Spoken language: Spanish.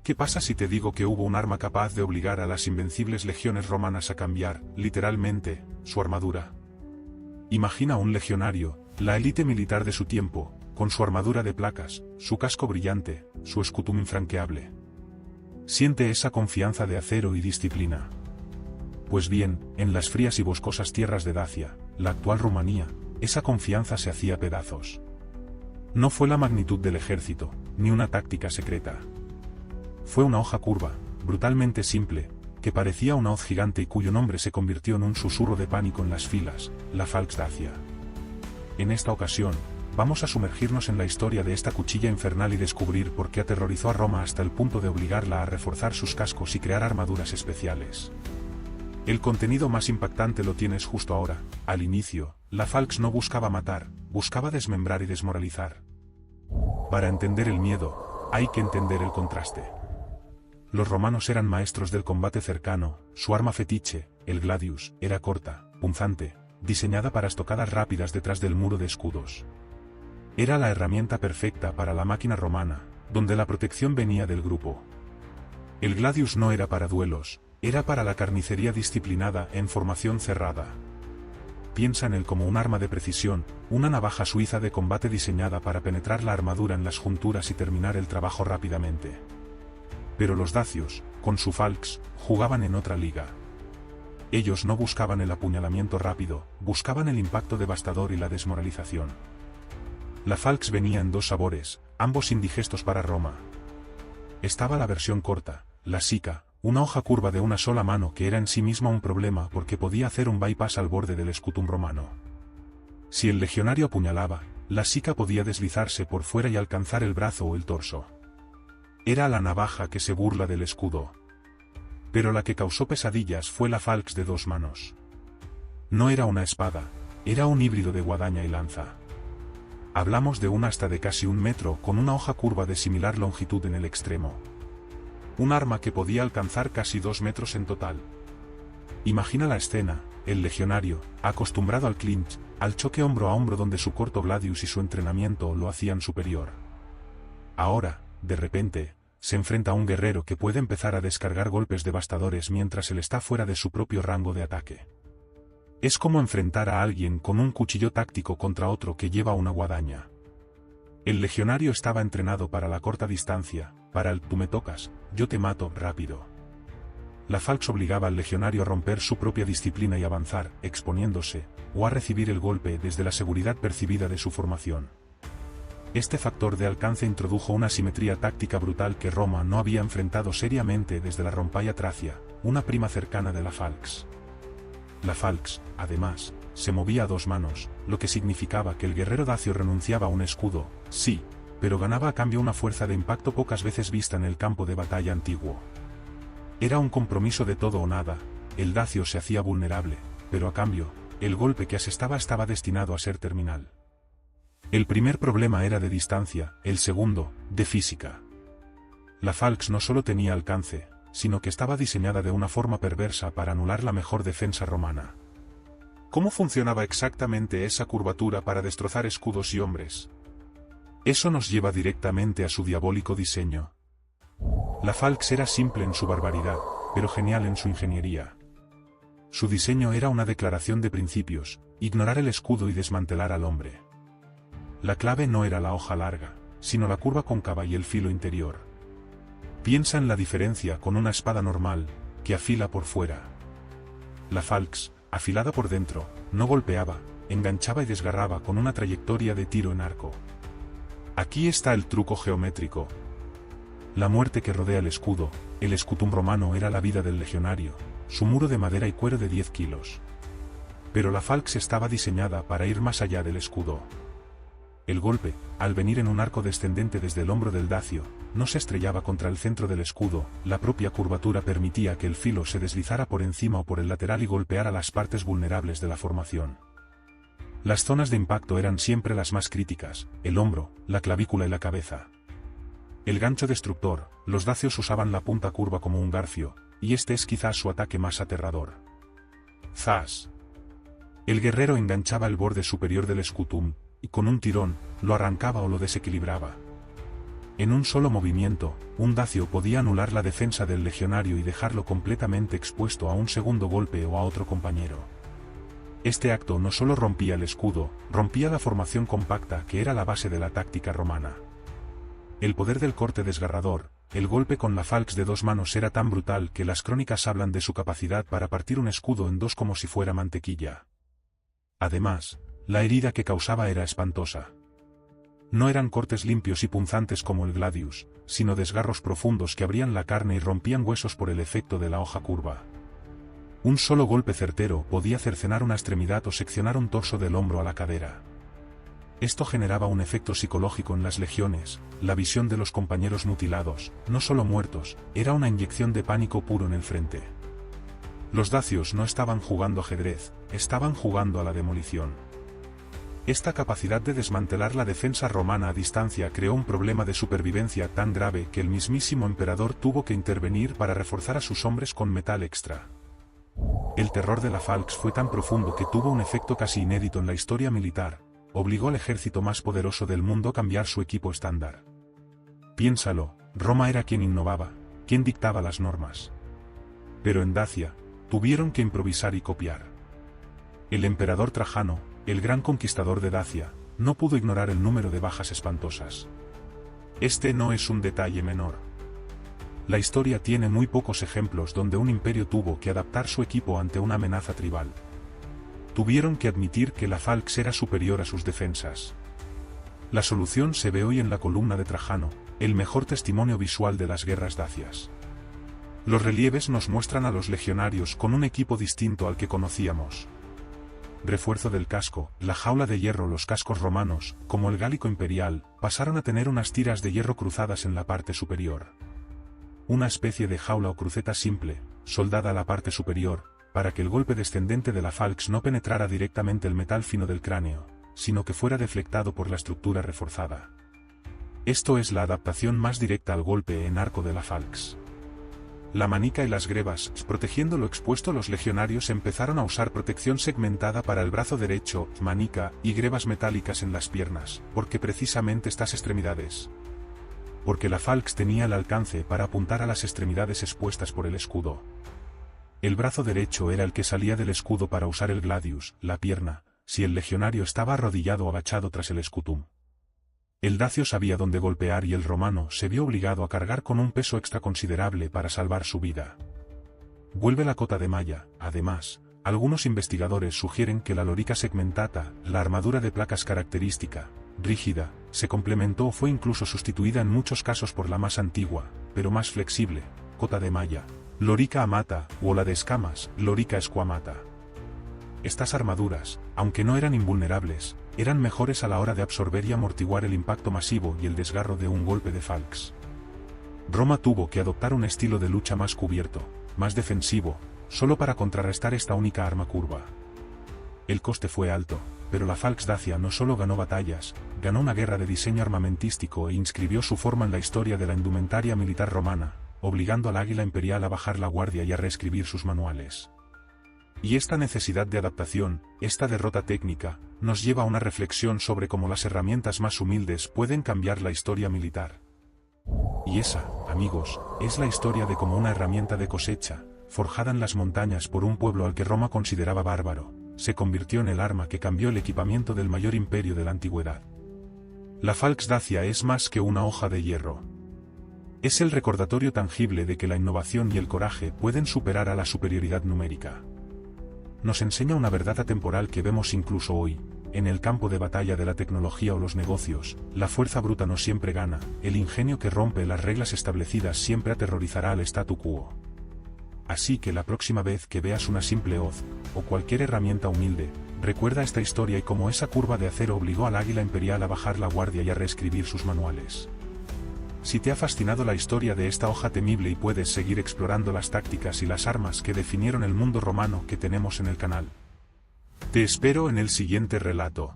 ¿Qué pasa si te digo que hubo un arma capaz de obligar a las invencibles legiones romanas a cambiar, literalmente, su armadura? Imagina un legionario, la élite militar de su tiempo, con su armadura de placas, su casco brillante, su escutum infranqueable. Siente esa confianza de acero y disciplina. Pues bien, en las frías y boscosas tierras de Dacia, la actual Rumanía, esa confianza se hacía pedazos. No fue la magnitud del ejército, ni una táctica secreta. Fue una hoja curva, brutalmente simple, que parecía una hoz gigante y cuyo nombre se convirtió en un susurro de pánico en las filas, la Falx Dacia. En esta ocasión, vamos a sumergirnos en la historia de esta cuchilla infernal y descubrir por qué aterrorizó a Roma hasta el punto de obligarla a reforzar sus cascos y crear armaduras especiales. El contenido más impactante lo tienes justo ahora. Al inicio, la Falx no buscaba matar, buscaba desmembrar y desmoralizar. Para entender el miedo, hay que entender el contraste. Los romanos eran maestros del combate cercano, su arma fetiche, el gladius, era corta, punzante, diseñada para estocadas rápidas detrás del muro de escudos. Era la herramienta perfecta para la máquina romana, donde la protección venía del grupo. El gladius no era para duelos, era para la carnicería disciplinada en formación cerrada. Piensa en él como un arma de precisión, una navaja suiza de combate diseñada para penetrar la armadura en las junturas y terminar el trabajo rápidamente. Pero los dacios, con su Falx, jugaban en otra liga. Ellos no buscaban el apuñalamiento rápido, buscaban el impacto devastador y la desmoralización. La Falx venía en dos sabores, ambos indigestos para Roma. Estaba la versión corta, la sica, una hoja curva de una sola mano que era en sí misma un problema porque podía hacer un bypass al borde del escutum romano. Si el legionario apuñalaba, la sica podía deslizarse por fuera y alcanzar el brazo o el torso. Era la navaja que se burla del escudo. Pero la que causó pesadillas fue la Falx de dos manos. No era una espada, era un híbrido de guadaña y lanza. Hablamos de una asta de casi 1 metro con una hoja curva de similar longitud en el extremo. Un arma que podía alcanzar casi 2 metros en total. Imagina la escena, el legionario, acostumbrado al clinch, al choque hombro a hombro donde su corto gladius y su entrenamiento lo hacían superior. Ahora, de repente, se enfrenta a un guerrero que puede empezar a descargar golpes devastadores mientras él está fuera de su propio rango de ataque. Es como enfrentar a alguien con un cuchillo táctico contra otro que lleva una guadaña. El legionario estaba entrenado para la corta distancia, para el tú me tocas, yo te mato rápido. La Falx obligaba al legionario a romper su propia disciplina y avanzar, exponiéndose, o a recibir el golpe desde la seguridad percibida de su formación. Este factor de alcance introdujo una simetría táctica brutal que Roma no había enfrentado seriamente desde la Rompalla Tracia, una prima cercana de la Falx. La Falx, además, se movía a dos manos, lo que significaba que el guerrero dacio renunciaba a un escudo, sí, pero ganaba a cambio una fuerza de impacto pocas veces vista en el campo de batalla antiguo. Era un compromiso de todo o nada, el dacio se hacía vulnerable, pero a cambio, el golpe que asestaba estaba destinado a ser terminal. El primer problema era de distancia, el segundo, de física. La Falx no solo tenía alcance, sino que estaba diseñada de una forma perversa para anular la mejor defensa romana. ¿Cómo funcionaba exactamente esa curvatura para destrozar escudos y hombres? Eso nos lleva directamente a su diabólico diseño. La Falx era simple en su barbaridad, pero genial en su ingeniería. Su diseño era una declaración de principios, ignorar el escudo y desmantelar al hombre. La clave no era la hoja larga, sino la curva cóncava y el filo interior. Piensa en la diferencia con una espada normal, que afila por fuera. La Falx, afilada por dentro, no golpeaba, enganchaba y desgarraba con una trayectoria de tiro en arco. Aquí está el truco geométrico. La muerte que rodea el escutum romano era la vida del legionario, su muro de madera y cuero de 10 kilos. Pero la Falx estaba diseñada para ir más allá del escudo. El golpe, al venir en un arco descendente desde el hombro del dacio, no se estrellaba contra el centro del escudo, la propia curvatura permitía que el filo se deslizara por encima o por el lateral y golpeara las partes vulnerables de la formación. Las zonas de impacto eran siempre las más críticas, el hombro, la clavícula y la cabeza. El gancho destructor, los dacios usaban la punta curva como un garfio, y este es quizás su ataque más aterrador. ¡Zas! El guerrero enganchaba el borde superior del escutum, y con un tirón, lo arrancaba o lo desequilibraba. En un solo movimiento, un dacio podía anular la defensa del legionario y dejarlo completamente expuesto a un segundo golpe o a otro compañero. Este acto no solo rompía el escudo, rompía la formación compacta que era la base de la táctica romana. El poder del corte desgarrador, el golpe con la falx de 2 manos era tan brutal que las crónicas hablan de su capacidad para partir un escudo en 2 como si fuera mantequilla. Además, la herida que causaba era espantosa. No eran cortes limpios y punzantes como el gladius, sino desgarros profundos que abrían la carne y rompían huesos por el efecto de la hoja curva. Un solo golpe certero podía cercenar una extremidad o seccionar un torso del hombro a la cadera. Esto generaba un efecto psicológico en las legiones, la visión de los compañeros mutilados, no solo muertos, era una inyección de pánico puro en el frente. Los dacios no estaban jugando ajedrez, estaban jugando a la demolición. Esta capacidad de desmantelar la defensa romana a distancia creó un problema de supervivencia tan grave que el mismísimo emperador tuvo que intervenir para reforzar a sus hombres con metal extra. El terror de la falx fue tan profundo que tuvo un efecto casi inédito en la historia militar, obligó al ejército más poderoso del mundo a cambiar su equipo estándar. Piénsalo, Roma era quien innovaba, quien dictaba las normas. Pero en Dacia, tuvieron que improvisar y copiar. El emperador Trajano, el gran conquistador de Dacia, no pudo ignorar el número de bajas espantosas. Este no es un detalle menor. La historia tiene muy pocos ejemplos donde un imperio tuvo que adaptar su equipo ante una amenaza tribal. Tuvieron que admitir que la falx era superior a sus defensas. La solución se ve hoy en la columna de Trajano, el mejor testimonio visual de las guerras dacias. Los relieves nos muestran a los legionarios con un equipo distinto al que conocíamos. Refuerzo del casco, la jaula de hierro. Los cascos romanos, como el gálico imperial, pasaron a tener unas tiras de hierro cruzadas en la parte superior. Una especie de jaula o cruceta simple, soldada a la parte superior, para que el golpe descendente de la falx no penetrara directamente el metal fino del cráneo, sino que fuera deflectado por la estructura reforzada. Esto es la adaptación más directa al golpe en arco de la falx. La manica y las grebas, protegiendo lo expuesto. Los legionarios empezaron a usar protección segmentada para el brazo derecho, manica, y grebas metálicas en las piernas, porque precisamente estas extremidades. Porque la falx tenía el alcance para apuntar a las extremidades expuestas por el escudo. El brazo derecho era el que salía del escudo para usar el gladius, la pierna, si el legionario estaba arrodillado o agachado tras el scutum. El dacio sabía dónde golpear y el romano se vio obligado a cargar con un peso extra considerable para salvar su vida. Vuelve la cota de malla. Además, algunos investigadores sugieren que la lorica segmentata, la armadura de placas característica, rígida, se complementó o fue incluso sustituida en muchos casos por la más antigua, pero más flexible, cota de malla, lorica amata, o la de escamas, lorica squamata. Estas armaduras, aunque no eran invulnerables, eran mejores a la hora de absorber y amortiguar el impacto masivo y el desgarro de un golpe de falx. Roma tuvo que adoptar un estilo de lucha más cubierto, más defensivo, solo para contrarrestar esta única arma curva. El coste fue alto, pero la falx dacia no solo ganó batallas, ganó una guerra de diseño armamentístico e inscribió su forma en la historia de la indumentaria militar romana, obligando al águila imperial a bajar la guardia y a reescribir sus manuales. Y esta necesidad de adaptación, esta derrota técnica, nos lleva a una reflexión sobre cómo las herramientas más humildes pueden cambiar la historia militar. Y esa, amigos, es la historia de cómo una herramienta de cosecha, forjada en las montañas por un pueblo al que Roma consideraba bárbaro, se convirtió en el arma que cambió el equipamiento del mayor imperio de la antigüedad. La falx dacia es más que una hoja de hierro. Es el recordatorio tangible de que la innovación y el coraje pueden superar a la superioridad numérica. Nos enseña una verdad atemporal que vemos incluso hoy, en el campo de batalla de la tecnología o los negocios. La fuerza bruta no siempre gana, el ingenio que rompe las reglas establecidas siempre aterrorizará al statu quo. Así que la próxima vez que veas una simple hoz, o cualquier herramienta humilde, recuerda esta historia y cómo esa curva de acero obligó al águila imperial a bajar la guardia y a reescribir sus manuales. Si te ha fascinado la historia de esta hoja temible y puedes seguir explorando las tácticas y las armas que definieron el mundo romano que tenemos en el canal. Te espero en el siguiente relato.